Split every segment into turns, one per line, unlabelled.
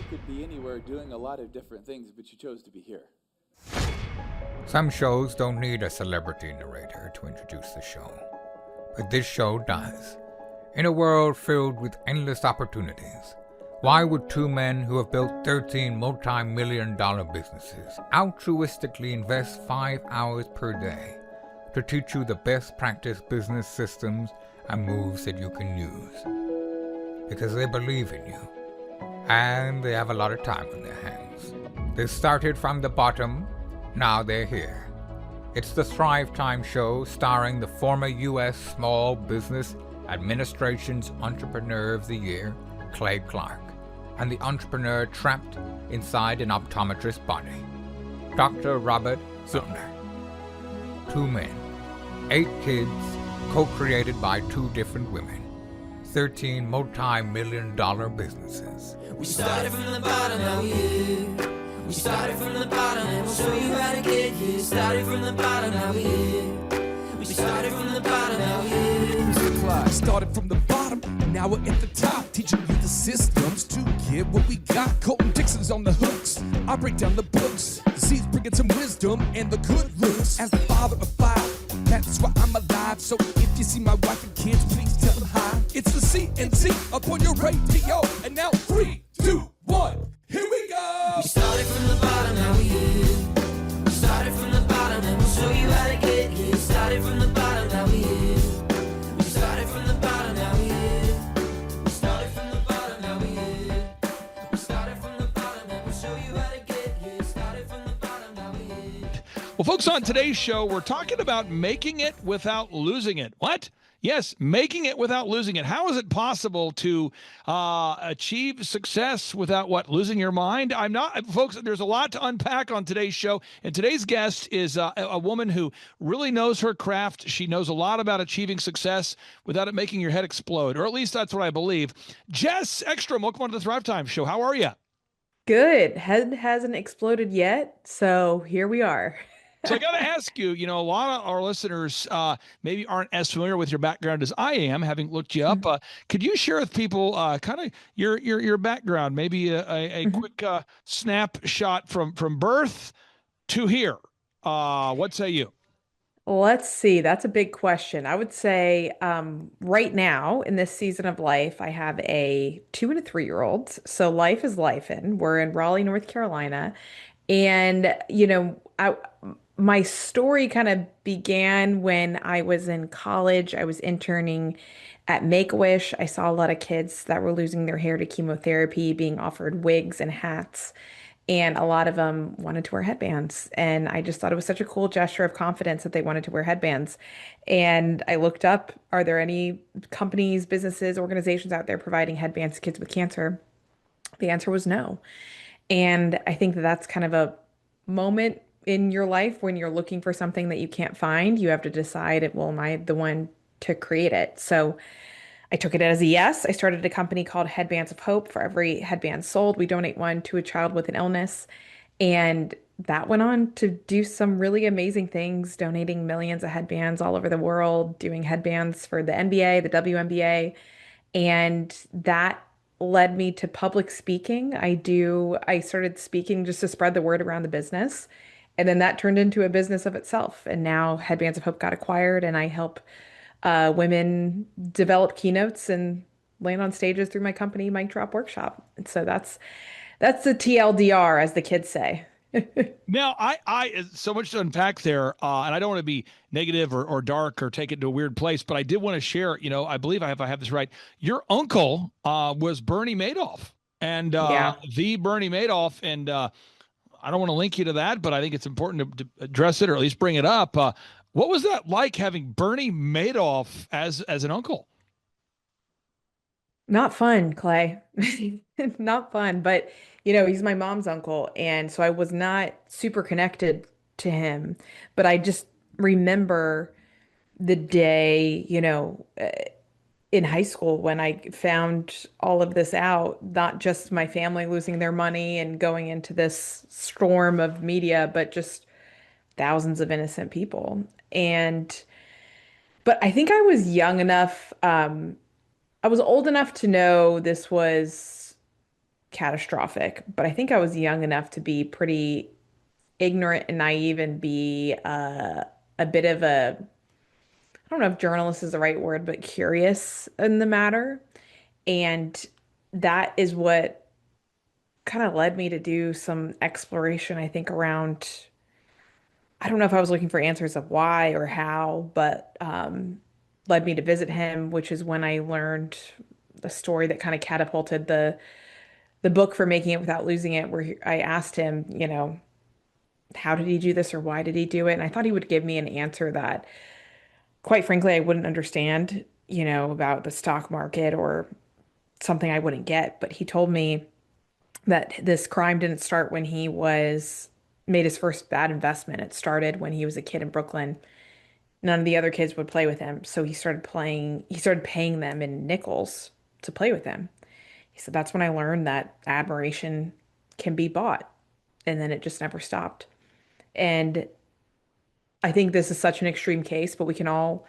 could be anywhere doing a lot of different things, but you chose to be here.
Some shows don't need a celebrity narrator to introduce the show, but this show does. In a world filled with endless opportunities, why would two men who have built 13 multi-million-dollar businesses altruistically invest 5 hours per day to teach you the best practice business systems and moves that you can use? Because they believe in you, and they have a lot of time on their hands. They started from the bottom, now they're here. It's the Thrivetime show starring the former U.S. Small Business Administration's Entrepreneur of the Year, Clay Clark, and the entrepreneur trapped inside an optometrist's body, Dr. Robert Zillner. Two men, 8 kids, co-created by 2 different women, 13 multi-million-dollar businesses.
We started from the bottom, now we're here. We started from the bottom, and we'll show you how to get here. Started from the bottom, now we're here. We started from the bottom, now we're here.
Mr. Clyde started from the bottom, and now we're at the top, teaching you the systems to get what we got. Colton Dixon's on the hooks, I break down the books. The C's bringing some wisdom and the good looks. As the father of 5, that's why I'm alive. So if you see my wife and kids, please tell them hi. It's the CNC up on your radio, and now 3, 2, 1, here we go.
We started from the bottom, now we're here. We started from the bottom, and we'll show you how to get here. Started from the bottom, now we're here. We started from the bottom, now we're here. We started from the bottom, now we're here. We started from the bottom, and we'll show you how to get here. Started from the bottom, now we're here.
Well, folks, on today's show, we're talking about making it without losing it. What? Yes, making it without losing it. How is it possible to achieve success without what? Losing your mind? I'm not, folks, there's a lot to unpack on today's show. And today's guest is a woman who really knows her craft. She knows a lot about achieving success without it making your head explode, or at least that's what I believe. Jess Ekstrom, welcome on to the Thrive Time Show. How are you?
Good. Head hasn't exploded yet, so here we are.
So I got to ask you, a lot of our listeners maybe aren't as familiar with your background as I am, having looked you up. Could you share with people kind of your background, maybe a quick snapshot from birth to here? What say you?
Let's see. That's a big question. I would say right now in this season of life, I have a 2 and a 3-year-old. So life is life in. We're in Raleigh, North Carolina. And, my story kind of began when I was in college. I was interning at Make-A-Wish. I saw a lot of kids that were losing their hair to chemotherapy, being offered wigs and hats, and a lot of them wanted to wear headbands. And I just thought it was such a cool gesture of confidence that they wanted to wear headbands. And I looked up, are there any companies, businesses, organizations out there providing headbands to kids with cancer? The answer was no. And I think that that's kind of a moment in your life when you're looking for something that you can't find. You have to decide, well, am I the one to create it? So I took it as a yes. I started a company called Headbands of Hope. For every headband sold, we donate one to a child with an illness. And that went on to do some really amazing things, donating millions of headbands all over the world, doing headbands for the NBA, the WNBA. And that led me to public speaking. I started speaking just to spread the word around the business. And then that turned into a business of itself. And now Headbands of Hope got acquired, and I help women develop keynotes and land on stages through my company, Mic Drop Workshop. And so that's the TLDR, as the kids say.
Now, I so much to unpack there, and I don't want to be negative or dark or take it to a weird place, but I did want to share, I believe if I have this right, your uncle was Bernie Madoff, and
Yeah.
the Bernie Madoff, and I don't want to link you to that, but I think it's important to address it or at least bring it up. What was that like, having Bernie Madoff as an uncle?
Not fun, Clay. Not fun, but he's my mom's uncle, and so I was not super connected to him, but I just remember the day, in high school when I found all of this out, not just my family losing their money and going into this storm of media, but just thousands of innocent people. But I think I was young enough, I was old enough to know this was catastrophic, but I think I was young enough to be pretty ignorant and naive and be a bit of a, I don't know if journalist is the right word, but curious in the matter. And that is what kind of led me to do some exploration, I think, around, I don't know if I was looking for answers of why or how, but led me to visit him, which is when I learned the story that kind of catapulted the book for Making It Without Losing It, where I asked him, how did he do this or why did he do it? And I thought he would give me an answer that, quite frankly, I wouldn't understand, about the stock market or something I wouldn't get. But he told me that this crime didn't start when he was made his first bad investment. It started when he was a kid in Brooklyn. None of the other kids would play with him, so he started paying them in nickels to play with him. He said that's when I learned that admiration can be bought, and then it just never stopped. And I think this is such an extreme case, but we can all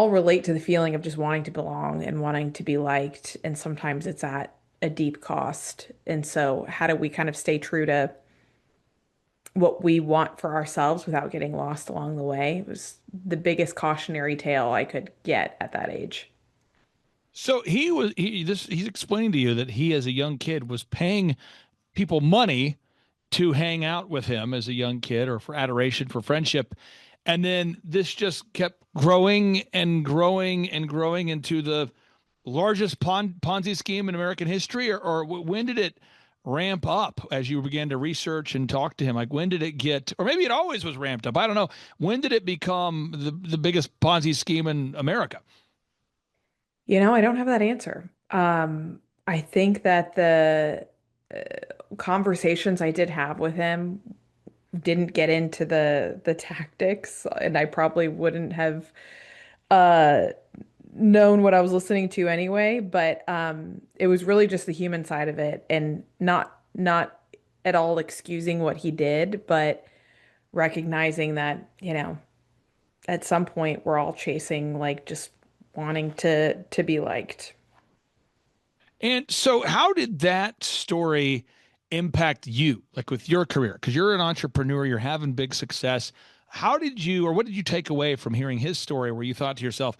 relate to the feeling of just wanting to belong and wanting to be liked, and sometimes it's at a deep cost. And so, how do we kind of stay true to what we want for ourselves without getting lost along the way? It was the biggest cautionary tale I could get at that age.
So he's explaining to you that he as a young kid was paying people money to hang out with him as a young kid or for adoration, for friendship. And then this just kept growing and growing and growing into the largest Ponzi scheme in American history, or when did it ramp up as you began to research and talk to him? Like when did it get, or maybe it always was ramped up. I don't know. When did it become the biggest Ponzi scheme in America?
I don't have that answer. I think that the conversations I did have with him didn't get into the tactics, and I probably wouldn't have uh known what I was listening to anyway, but it was really just the human side of it, and not at all excusing what he did, but recognizing that, at some point we're all chasing like just wanting to be liked.
And so, how did that story impact you, like with your career? Because you're an entrepreneur, you're having big success. How did you, or what did you take away from hearing his story where you thought to yourself,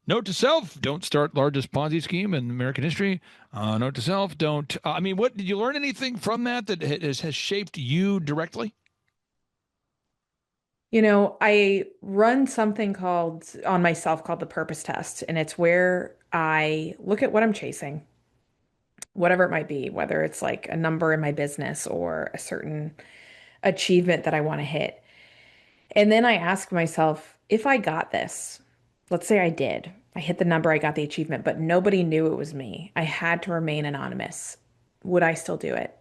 note to self, don't start largest Ponzi scheme in American history. Note to self, don't. I mean, what did you learn anything from that that has shaped you directly?
I run something called on myself called the purpose test, and it's where I look at what I'm chasing, whatever it might be, whether it's like a number in my business or a certain achievement that I want to hit. And then I ask myself, if I got this, let's say I did, I hit the number, I got the achievement, but nobody knew it was me. I had to remain anonymous. Would I still do it?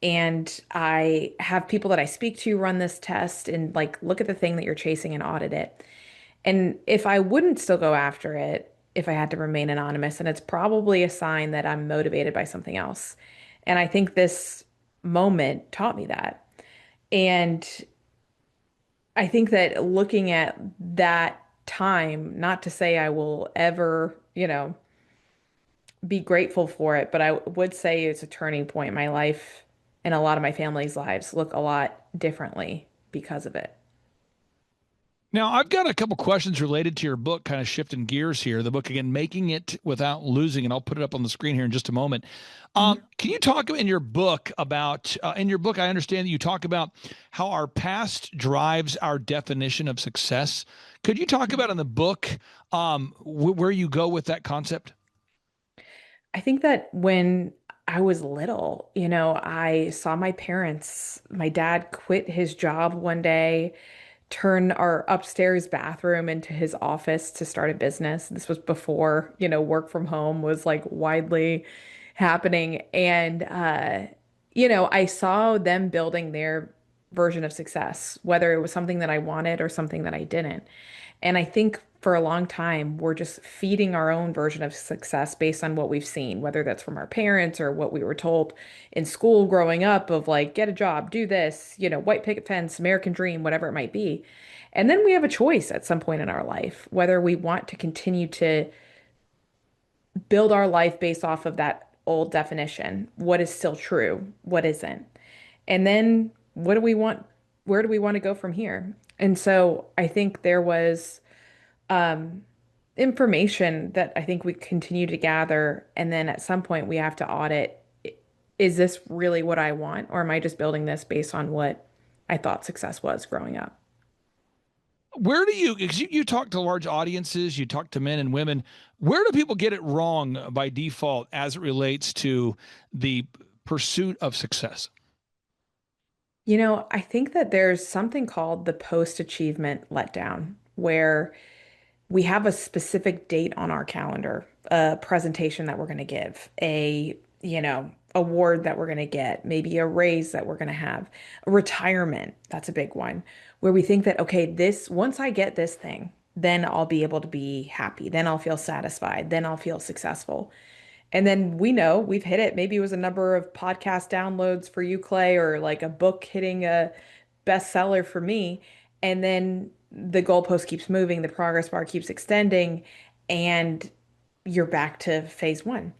And I have people that I speak to run this test and like look at the thing that you're chasing and audit it. And if I wouldn't still go after it, if I had to remain anonymous, and it's probably a sign that I'm motivated by something else. And I think this moment taught me that. And I think that looking at that time, not to say I will ever, be grateful for it, but I would say it's a turning point in my life, and a lot of my family's lives look a lot differently because of it.
Now, I've got a couple questions related to your book, kind of shifting gears here. The book, again, Making It Without Losing, and I'll put it up on the screen here in just a moment. Can you talk in your book about, in your book, I understand that you talk about how our past drives our definition of success. Could you talk about in the book where you go with that concept?
I think that when I was little, I saw my parents, my dad quit his job one day, turn our upstairs bathroom into his office to start a business. This was before, work from home was like widely happening. And, I saw them building their version of success, whether it was something that I wanted or something that I didn't. And I think for a long time, we're just feeding our own version of success based on what we've seen, whether that's from our parents or what we were told in school growing up of like, get a job, do this, white picket fence, American dream, whatever it might be. And then we have a choice at some point in our life, whether we want to continue to build our life based off of that old definition? What is still true? What isn't? And then what do we want? Where do we want to go from here? And so I think there was information that I think we continue to gather. And then at some point we have to audit, is this really what I want? Or am I just building this based on what I thought success was growing up?
Where do you, because you talk to large audiences, you talk to men and women, where do people get it wrong by default as it relates to the pursuit of success?
I think that there's something called the post-achievement letdown, where we have a specific date on our calendar, a presentation that we're going to give, award that we're going to get, maybe a raise that we're going to have, a retirement. That's a big one, where we think that, okay, once I get this thing, then I'll be able to be happy. Then I'll feel satisfied. Then I'll feel successful. And then we know we've hit it. Maybe it was a number of podcast downloads for you, Clay, or like a book hitting a bestseller for me. And then the goalpost keeps moving, the progress bar keeps extending, and you're back to phase one.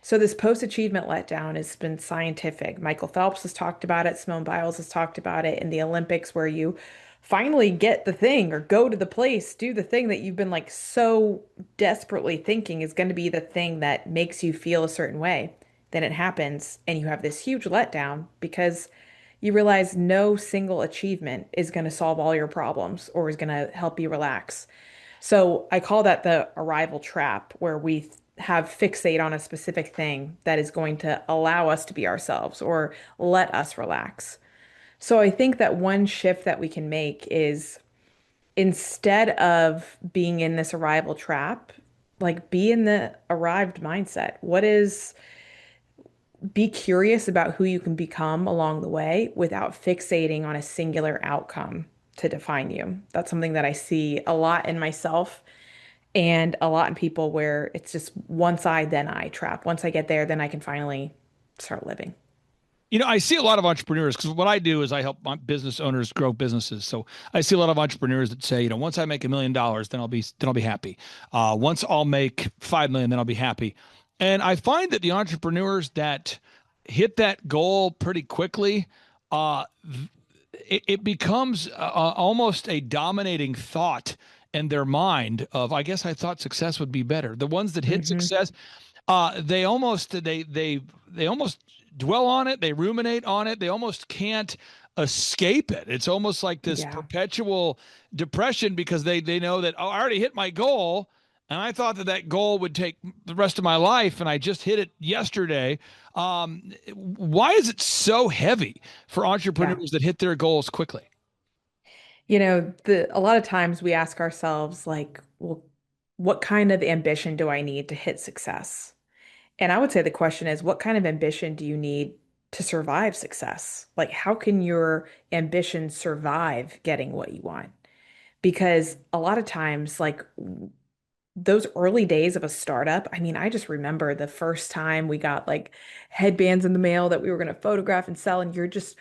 So this post-achievement letdown has been scientific. Michael Phelps has talked about it, Simone Biles has talked about it in the Olympics, where you finally get the thing or go to the place, do the thing that you've been like so desperately thinking is going to be the thing that makes you feel a certain way. Then it happens and you have this huge letdown because you realize no single achievement is going to solve all your problems or is going to help you relax. So I call that the arrival trap, where we have fixate on a specific thing that is going to allow us to be ourselves or let us relax. So I think that one shift that we can make is, instead of being in this arrival trap, like be in the arrived mindset. Be curious about who you can become along the way without fixating on a singular outcome to define you. That's something that I see a lot in myself and a lot in people, where it's just once I, then I trap. Once I get there, then I can finally start living.
I see a lot of entrepreneurs, because what I do is I help business owners grow businesses. So I see a lot of entrepreneurs that say, once I make $1 million, then I'll be happy. Once I'll make 5 million, then I'll be happy. And I find that the entrepreneurs that hit that goal pretty quickly, it becomes almost a dominating thought in their mind of, I guess I thought success would be better. The ones that hit
Hmm.
success, they almost dwell on it, they ruminate on it, they almost can't escape it. It's almost like this
Yeah.
perpetual depression, because they know that, oh, I already hit my goal, and I thought that goal would take the rest of my life, and I just hit it yesterday. Why is it so heavy for
Yeah.
entrepreneurs that hit their goals quickly?
A lot of times we ask ourselves, like, well, what kind of ambition do I need to hit success? And I would say the question is, what kind of ambition do you need to survive success? Like, how can your ambition survive getting what you want? Because a lot of times, like, those early days of a startup, I mean, I just remember the first time we got like headbands in the mail that we were going to photograph and sell, and you're just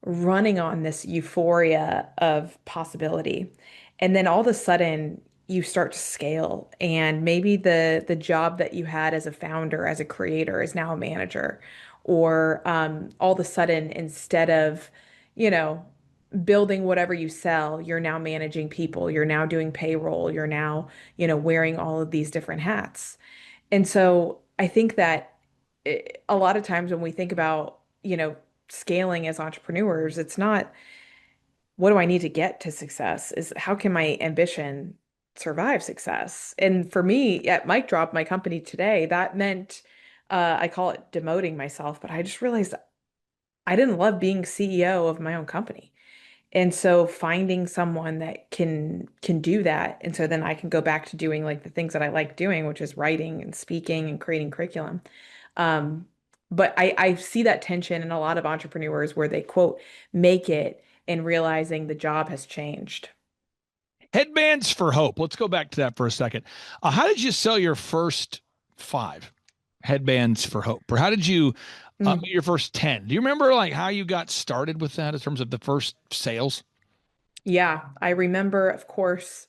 running on this euphoria of possibility. And then all of a sudden, you start to scale, and maybe the job that you had as a founder, as a creator, is now a manager. Or all of a sudden, instead of, you know, building whatever you sell, you're now managing people, you're now doing payroll, you're now, wearing all of these different hats. And so I think that a lot of times when we think about, scaling as entrepreneurs, it's not what do I need to get to success, is how can my ambition survive success? And for me, at Mic Drop, my company today, that meant I call it demoting myself, but I just realized I didn't love being CEO of my own company. And so finding someone that can do that, and so then I can go back to doing like the things that I like doing, which is writing and speaking and creating curriculum. Um, but I see that tension in a lot of entrepreneurs where they quote make it and realizing the job has changed.
Headbands for Hope. Let's go back to that for a second. How did you sell your first 5 headbands for hope, or how did you
Mm.
get your first 10? Do you remember like how you got started with that in terms of the first sales?
Yeah, I remember, of course,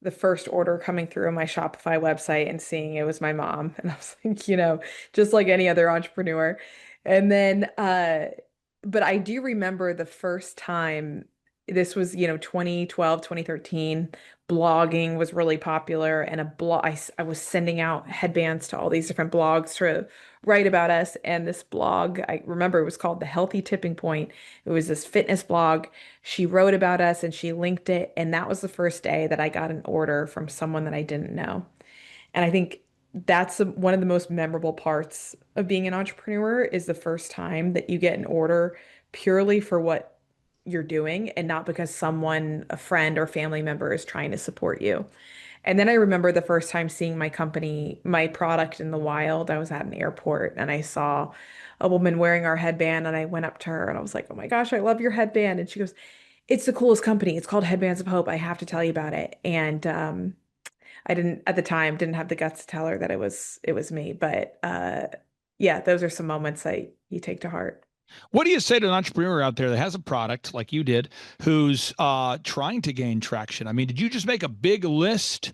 the first order coming through on my Shopify website and seeing it was my mom. And I was like, just like any other entrepreneur. And then, but I do remember the first time this was, 2012, 2013. Blogging was really popular, and I was sending out headbands to all these different blogs to write about us. And this blog, I remember it was called The Healthy Tipping Point. It was this fitness blog. She wrote about us and she linked it. And that was the first day that I got an order from someone that I didn't know. And I think that's one of the most memorable parts of being an entrepreneur is the first time that you get an order purely for what you're doing and not because someone, a friend or family member is trying to support you. And then I remember the first time seeing my company, my product in the wild. I was at an airport and I saw a woman wearing our headband and I went up to her and I was like, "Oh my gosh, I love your headband." And she goes, "It's the coolest company. It's called Headbands of Hope. I have to tell you about it." And I didn't at the time didn't have the guts to tell her that it was me, but yeah, those are some moments that you take to heart.
What do you say to an entrepreneur out there that has a product like you did, who's trying to gain traction? I mean, did you just make a big list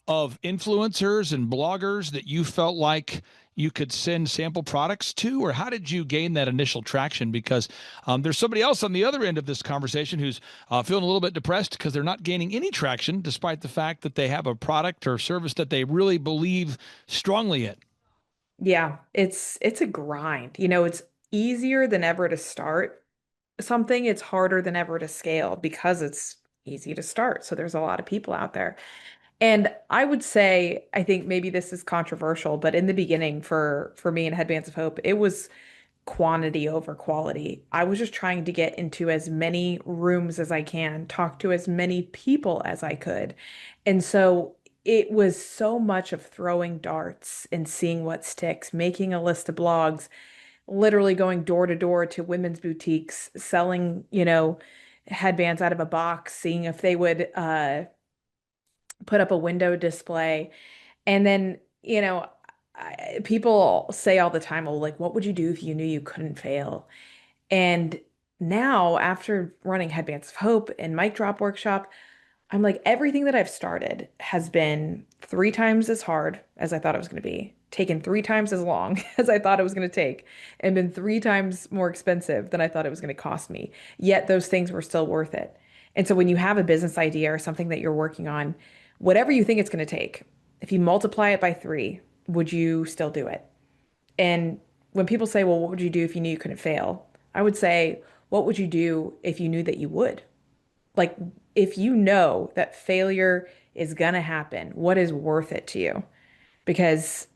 of influencers and bloggers that you felt like you could send sample products to, or how did you gain that initial traction? Because there's somebody else on the other end of this conversation who's feeling a little bit depressed because they're not gaining any traction, despite the fact that they have a product or service that they really believe strongly in.
Yeah, it's a grind. It's easier than ever to start something. It's harder than ever to scale because it's easy to start. So there's a lot of people out there. And I would say, I think maybe this is controversial, but in the beginning for me and Headbands of Hope, it was quantity over quality. I was just trying to get into as many rooms as I can, talk to as many people as I could. And so it was so much of throwing darts and seeing what sticks, making a list of blogs, literally going door to door to women's boutiques, selling, headbands out of a box, seeing if they would put up a window display. And then, people say all the time, "Oh, like, what would you do if you knew you couldn't fail?" And now, after running Headbands of Hope and Mic Drop Workshop, I'm like, everything that I've started has been 3 times as hard as I thought it was going to be, taken 3 times as long as I thought it was going to take, and been 3 times more expensive than I thought it was going to cost me. Yet those things were still worth it. And so when you have a business idea or something that you're working on, whatever you think it's going to take, if you multiply it by 3, would you still do it? And when people say, "Well, what would you do if you knew you couldn't fail?" I would say, what would you do if you knew that you would? Like, if you know that failure is going to happen, what is worth it to you? Because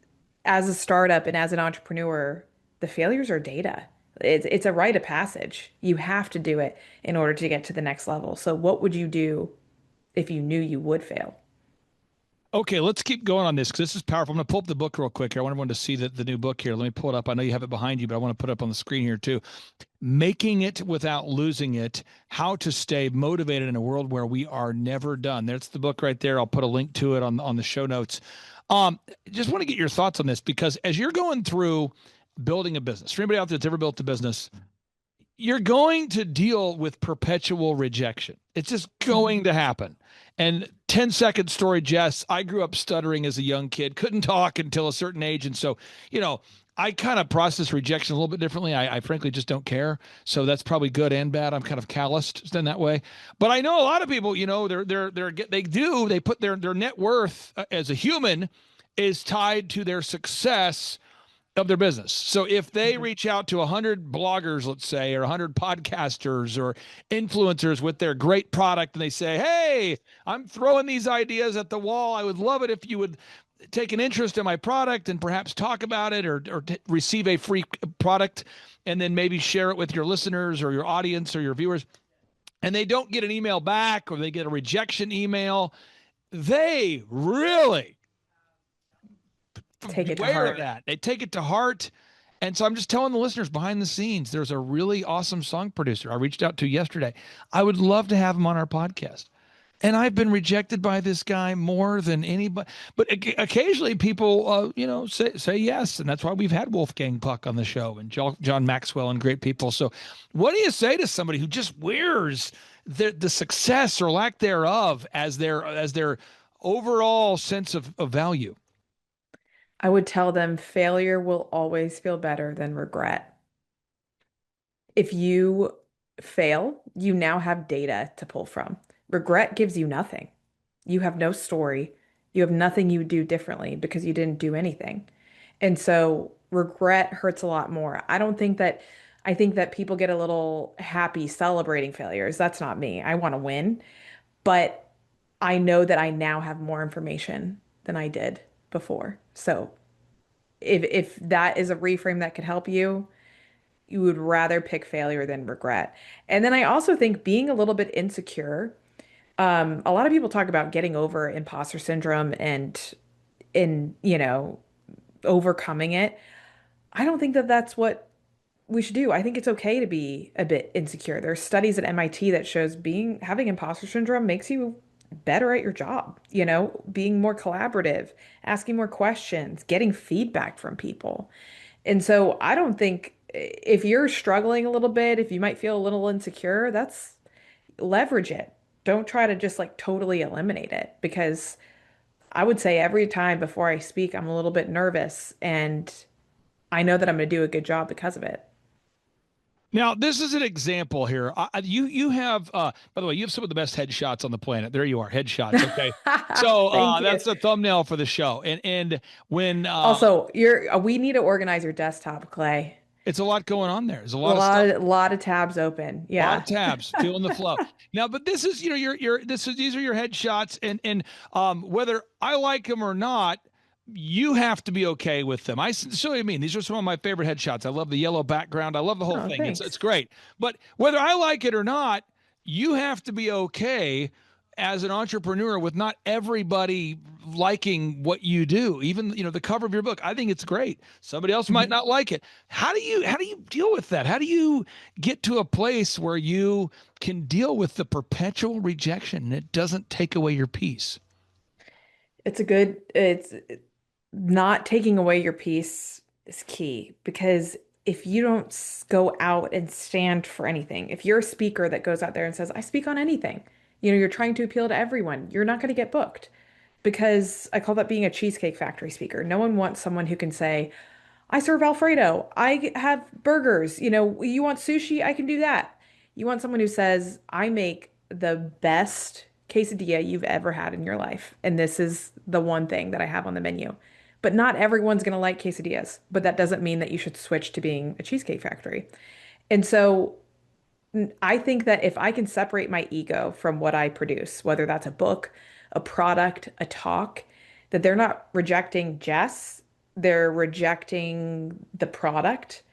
as a startup and as an entrepreneur, the failures are data. It's a rite of passage. You have to do it in order to get to the next level. So what would you do if you knew you would fail?
Okay, let's keep going on this because this is powerful. I'm going to pull up the book real quick here. I want everyone to see the new book here. Let me pull it up. I know you have it behind you, but I want to put it up on the screen here too. Making It Without Losing It, How to Stay Motivated in a World Where We Are Never Done. There's the book right there. I'll put a link to it on the show notes. Just want to get your thoughts on this because as you're going through building a business, for anybody out there that's ever built a business, you're going to deal with perpetual rejection. It's just going to happen. And 10-second story, Jess, I grew up stuttering as a young kid, couldn't talk until a certain age. And so, I kind of process rejection a little bit differently. I frankly just don't care. So that's probably good and bad. I'm kind of calloused in that way. But I know a lot of people, they put their net worth as a human is tied to their success of their business. So if they reach out to 100 bloggers, let's say, or 100 podcasters or influencers with their great product, and they say, "Hey, I'm throwing these ideas at the wall. I would love it if you would take an interest in my product and perhaps talk about it or receive a free product and then maybe share it with your listeners or your audience or your viewers." And they don't get an email back or they get a rejection email. They really
Take it to
beware of
heart.
that. They take it to heart. And so I'm just telling the listeners behind the scenes, there's a really awesome song producer I reached out to yesterday. I would love to have him on our podcast. And I've been rejected by this guy more than anybody. But occasionally people, say yes. And that's why we've had Wolfgang Puck on the show and John Maxwell and great people. So what do you say to somebody who just wears the success or lack thereof as their overall sense of value?
I would tell them failure will always feel better than regret. If you fail, you now have data to pull from. Regret gives you nothing. You have no story. You have nothing you would do differently because you didn't do anything. And so regret hurts a lot more. I think that people get a little happy celebrating failures. That's not me. I want to win, but I know that I now have more information than I did before. So if that is a reframe that could help you, you would rather pick failure than regret. And then I also think being a little bit insecure. A lot of people talk about getting over imposter syndrome and overcoming it. I don't think that that's what we should do. I think it's okay to be a bit insecure. There's studies at MIT that shows having imposter syndrome makes you better at your job, being more collaborative, asking more questions, getting feedback from people. And so I don't think if you're struggling a little bit, if you might feel a little insecure, that's leverage it. Don't try to just like totally eliminate it because I would say every time before I speak, I'm a little bit nervous and I know that I'm going to do a good job because of it.
Now, this is an example here. You have, by the way, you have some of the best headshots on the planet. There you are, headshots. Okay, so
Thank you.
that's the thumbnail for the show. And when
Also, we need to organize your desktop, Clay.
it's a lot going on there. There's a
A
lot of stuff.
lot of tabs open.
A lot
Yeah.
of tabs, feeling the flow. Now, but this is, these are your headshots, and whether I like them or not, you have to be okay with them. I sincerely mean these are some of my favorite headshots. I love the yellow background. I love the whole
Oh,
thing. It's
thanks.
great. But whether I like it or not, you have to be okay as an entrepreneur with not everybody liking what you do. Even the cover of your book, I think it's great. Somebody else might
Mhm.
not like it. How do you deal with that? How do you get to a place where you can deal with the perpetual rejection and it doesn't take away your peace?
It's not taking away your peace is key because if you don't go out and stand for anything, if you're a speaker that goes out there and says, I speak on anything, you're trying to appeal to everyone, you're not going to get booked because I call that being a Cheesecake Factory speaker. No one wants someone who can say, I serve Alfredo. I have burgers. You want sushi? I can do that. You want someone who says, I make the best quesadilla you've ever had in your life. And this is the one thing that I have on the menu. But not everyone's going to like quesadillas. But that doesn't mean that you should switch to being a Cheesecake Factory. And so I think that if I can separate my ego from what I produce, whether that's a book, a product, a talk, that they're not rejecting Jess, they're rejecting the product,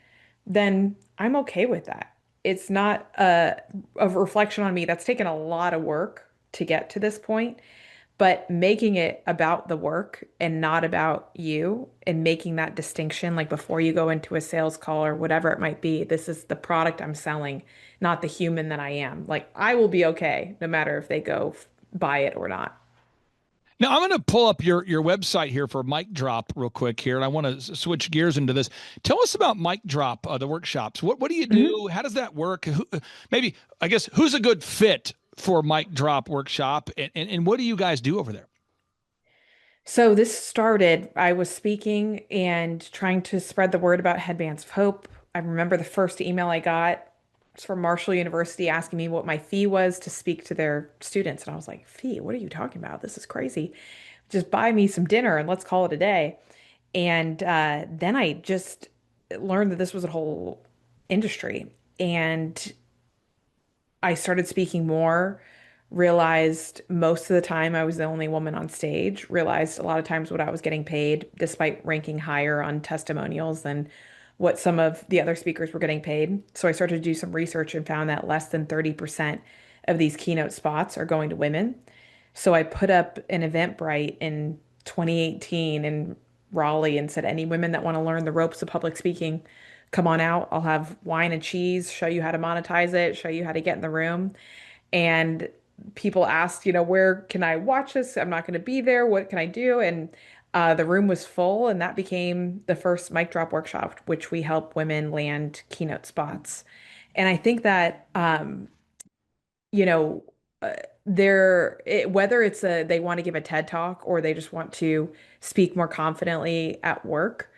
then I'm okay with that. It's not a reflection on me. That's taken a lot of work to get to this point, but making it about the work and not about you and making that distinction, like before you go into a sales call or whatever it might be, this is the product I'm selling, not the human that I am. Like I will be okay no matter if they go buy it or not.
Now I'm going to pull up your website here for Mic Drop real quick here, and I want to switch gears into this. Tell us about Mic Drop, the workshops. What do you
Mhm.
do? How does that work? Maybe I guess who's a good fit for Mic Drop workshop, and what do you guys do over there?
So this started, I was speaking and trying to spread the word about Headbands of Hope. I remember the first email I got was from Marshall University asking me what my fee was to speak to their students. And I was like, fee? What are you talking about? This is crazy. Just buy me some dinner and let's call it a day. And then I just learned that this was a whole industry. And I started speaking more, realized most of the time I was the only woman on stage, realized a lot of times what I was getting paid, despite ranking higher on testimonials than what some of the other speakers were getting paid. So I started to do some research and found that less than 30% of these keynote spots are going to women. So I put up an Eventbrite in 2018 in Raleigh and said, any women that want to learn the ropes of public speaking, come on out. I'll have wine and cheese, show you how to monetize it, show you how to get in the room. And people asked, where can I watch this? I'm not going to be there. What can I do? And the room was full, and that became the first mic drop workshop, which we help women land keynote spots. And I think that, you know, whether it's they want to give a TED talk or they just want to speak more confidently at work,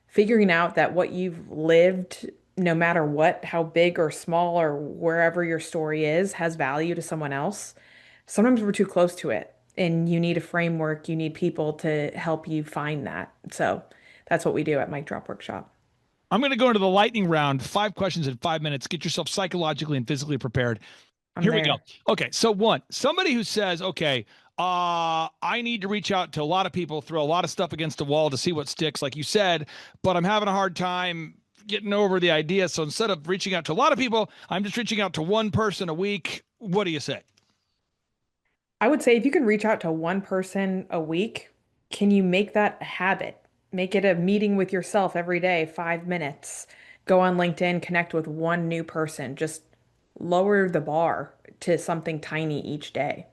figuring out that what you've lived, no matter what, how big or small or wherever your story is, has value to someone else. Sometimes we're too close to it and you need a framework, you need people to help you find that. So that's what we do at Mic Drop Workshop.
I'm going to go into the lightning round, 5 questions in 5 minutes. Get yourself psychologically and physically prepared.
I'm
Here we go.
there.
Okay, so one, somebody who says, okay, I need to reach out to a lot of people, throw a lot of stuff against the wall to see what sticks, like you said, but I'm having a hard time getting over the idea. So instead of reaching out to a lot of people, I'm just reaching out to one person a week. What do you say?
I would say if you can reach out to one person a week, can you make that a habit? Make it a meeting with yourself every day, 5 minutes. Go on LinkedIn, connect with one new person. Just lower the bar to something tiny each day.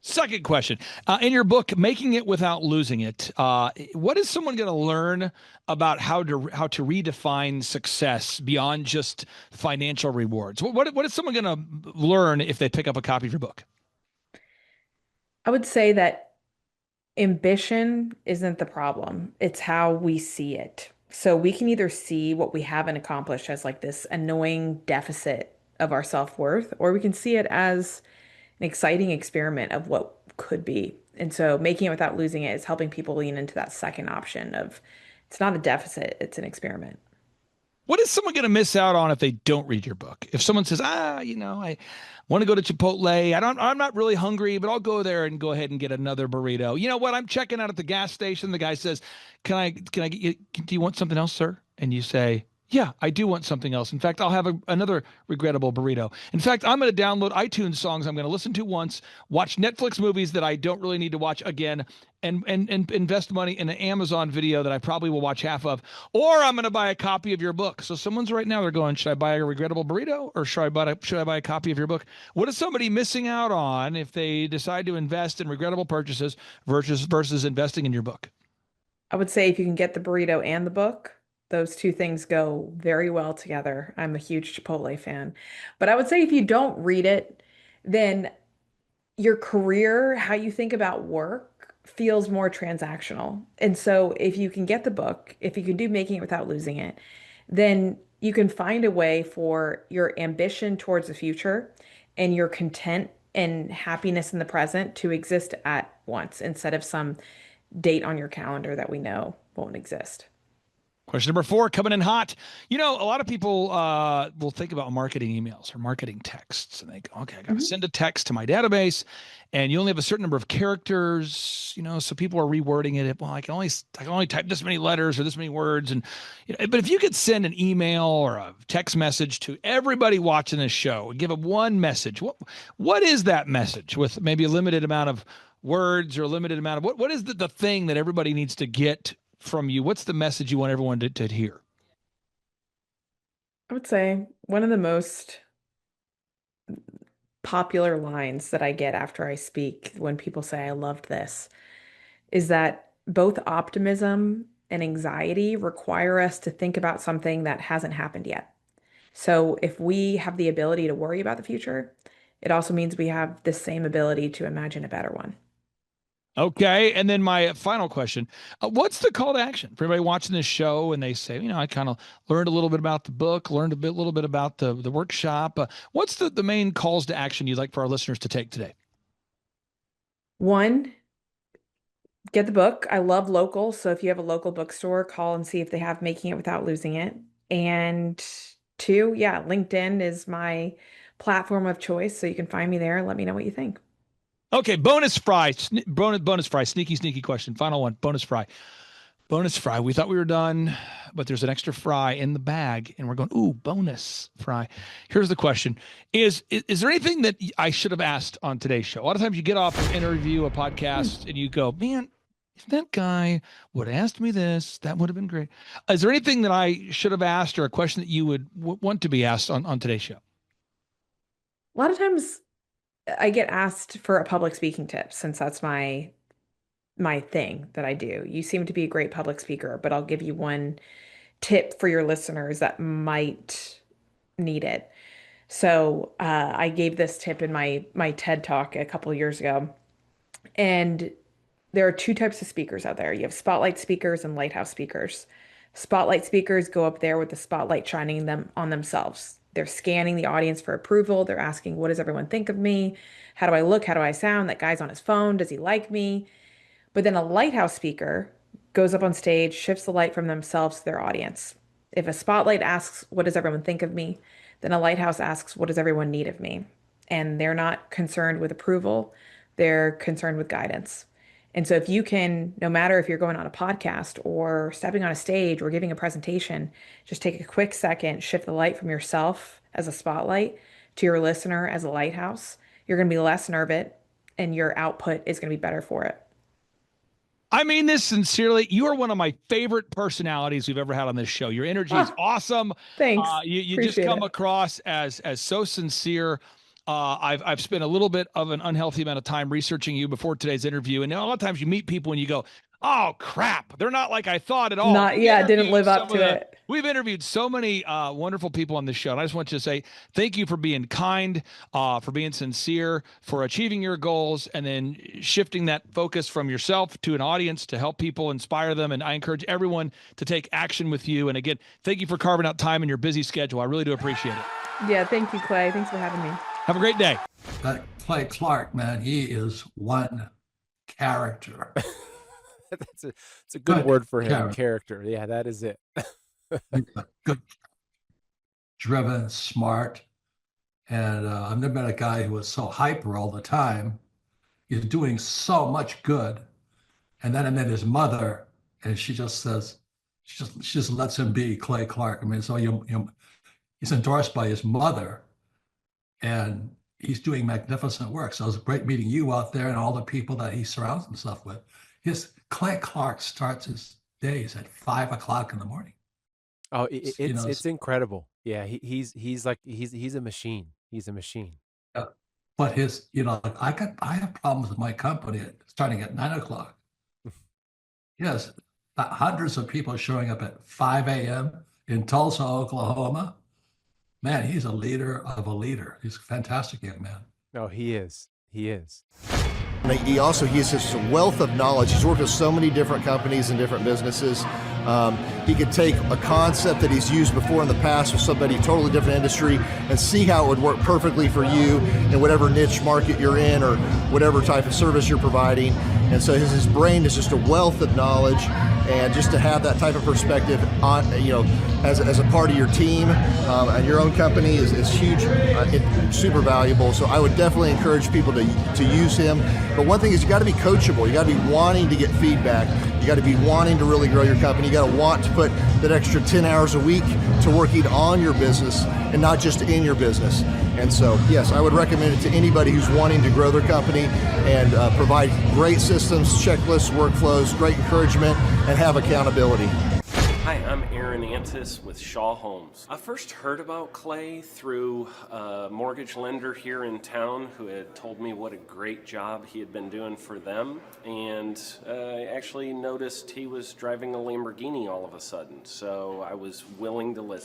Second question. In your book, Making It Without Losing It, what is someone going to learn about how to redefine success beyond just financial rewards? What is someone going to learn if they pick up a copy of your book?
I would say that ambition isn't the problem. It's how we see it. So we can either see what we haven't accomplished as like this annoying deficit of our self-worth, or we can see it as an exciting experiment of what could be. And so making it without losing it is helping people lean into that second option of it's not a deficit, it's an experiment.
What is someone going to miss out on if they don't read your book? If someone says, I want to go to Chipotle. I'm not really hungry, but I'll go there and go ahead and get another burrito. You know what? I'm checking out at the gas station. The guy says, can I get you, do you want something else, sir? And you say, yeah, I do want something else. In fact, I'll have another regrettable burrito. In fact, I'm going to download iTunes songs I'm going to listen to once, watch Netflix movies that I don't really need to watch again, and invest money in an Amazon video that I probably will watch half of, or I'm going to buy a copy of your book. So someone's right now, they're going, should I buy a regrettable burrito or should I buy a copy of your book? What is somebody missing out on if they decide to invest in regrettable purchases versus investing in your book?
I would say if you can get the burrito and the book, those two things go very well together. I'm a huge Chipotle fan. But I would say if you don't read it, then your career, how you think about work, feels more transactional. And so if you can get the book, if you can do Making It Without Losing It, then you can find a way for your ambition towards the future and your content and happiness in the present to exist at once instead of some date on your calendar that we know won't exist.
Question number 4, coming in hot. A lot of people will think about marketing emails or marketing texts, and they go, okay, I got to
Mhm.
send a text to my database, and you only have a certain number of characters, so people are rewording it. Well, I can only type this many letters or this many words, and but if you could send an email or a text message to everybody watching this show and give them one message, what is that message with maybe a limited amount of words or a limited amount of what is the thing that everybody needs to get from you? What's the message you want everyone to hear?
I would say one of the most popular lines that I get after I speak when people say, I loved this, is that both optimism and anxiety require us to think about something that hasn't happened yet. So if we have the ability to worry about the future, it also means we have the same ability to imagine a better one.
Okay. And then my final question, what's the call to action for everybody watching this show? And they say, I kind of learned a little bit about the book, learned little bit about the workshop. What's the main calls to action you'd like for our listeners to take today?
One, get the book. I love local. So if you have a local bookstore, call and see if they have Making It Without Losing It. And two, yeah, LinkedIn is my platform of choice. So you can find me there and let me know what you think.
Okay. Bonus fry, sneaky question. Final one, bonus fry. We thought we were done, but there's an extra fry in the bag, and we're going, ooh, bonus fry. Here's the question: Is there anything that I should have asked on today's show? A lot of times you get off an interview, a podcast, and you go, man, if that guy would have asked me this, that would have been great. Is there anything that I should have asked or a question that you would want to be asked on today's show?
A lot of times I get asked for a public speaking tip since that's my thing that I do. You seem to be a great public speaker, but I'll give you one tip for your listeners that might need it. So I gave this tip in my TED talk a couple years ago. And there are two types of speakers out there. You have spotlight speakers and lighthouse speakers. Spotlight speakers go up there with the spotlight shining them on themselves. They're scanning the audience for approval. They're asking, what does everyone think of me? How do I look? How do I sound? That guy's on his phone. Does he like me? But then a lighthouse speaker goes up on stage, shifts the light from themselves to their audience. If a spotlight asks, what does everyone think of me? Then a lighthouse asks, what does everyone need of me? And they're not concerned with approval, they're concerned with guidance. And so, if you can, no matter if you're going on a podcast or stepping on a stage or giving a presentation, just take a quick second, shift the light from yourself as a spotlight to your listener as a lighthouse. You're going to be less nervous and your output is going to be better for it.
I mean this sincerely. You are one of my favorite personalities we've ever had on this show. Your energy is awesome.
Thanks.
You just come across as so sincere. I've spent a little bit of an unhealthy amount of time researching you before today's interview, and a lot of times you meet people and you go, "Oh crap, they're not like I thought at all."
Didn't live up to it.
We've interviewed so many wonderful people on this show, and I just want you to say thank you for being kind, for being sincere, for achieving your goals, and then shifting that focus from yourself to an audience to help people, inspire them. And I encourage everyone to take action with you. And again, thank you for carving out time in your busy schedule. I really do appreciate it.
Yeah, thank you, Clay. Thanks for having me.
Have a great day.
That Clay Clark, man, he is one character.
It's a good word for him. Character. Yeah, that is it.
Good, driven, smart. And I've never met a guy who was so hyper all the time. He's doing so much good. And then I met his mother, and she just says, she just lets him be Clay Clark. I mean, so he's endorsed by his mother, and he's doing magnificent work. So it was great meeting you out there and all the people that he surrounds himself with. Clay Clark starts his days at 5 o'clock in the morning.
Oh, it's incredible. Yeah, he's a machine. He's a machine.
But I have problems with my company starting at 9 o'clock. Yes, hundreds of people showing up at 5 a.m. in Tulsa, Oklahoma. Man, he's a leader of a leader. He's a fantastic young man.
Oh, he is. He is.
He has just a wealth of knowledge. He's worked with so many different companies and different businesses. He could take a concept that he's used before in the past with somebody totally different industry and see how it would work perfectly for you in whatever niche market you're in or whatever type of service you're providing. And so his brain is just a wealth of knowledge, and just to have that type of perspective on, as a part of your team and your own company is huge, super valuable. So I would definitely encourage people to use him. But one thing is, you got to be coachable. You got to be wanting to get feedback. You got to be wanting to really grow your company. You got to want to put that extra 10 hours a week to working on your business and not just in your business. And so, yes, I would recommend it to anybody who's wanting to grow their company and provide great systems, checklists, workflows, great encouragement, and have accountability.
Hi, I'm Aaron Antis with Shaw Homes. I first heard about Clay through a mortgage lender here in town who had told me what a great job he had been doing for them, and I actually noticed he was driving a Lamborghini all of a sudden, so I was willing to listen.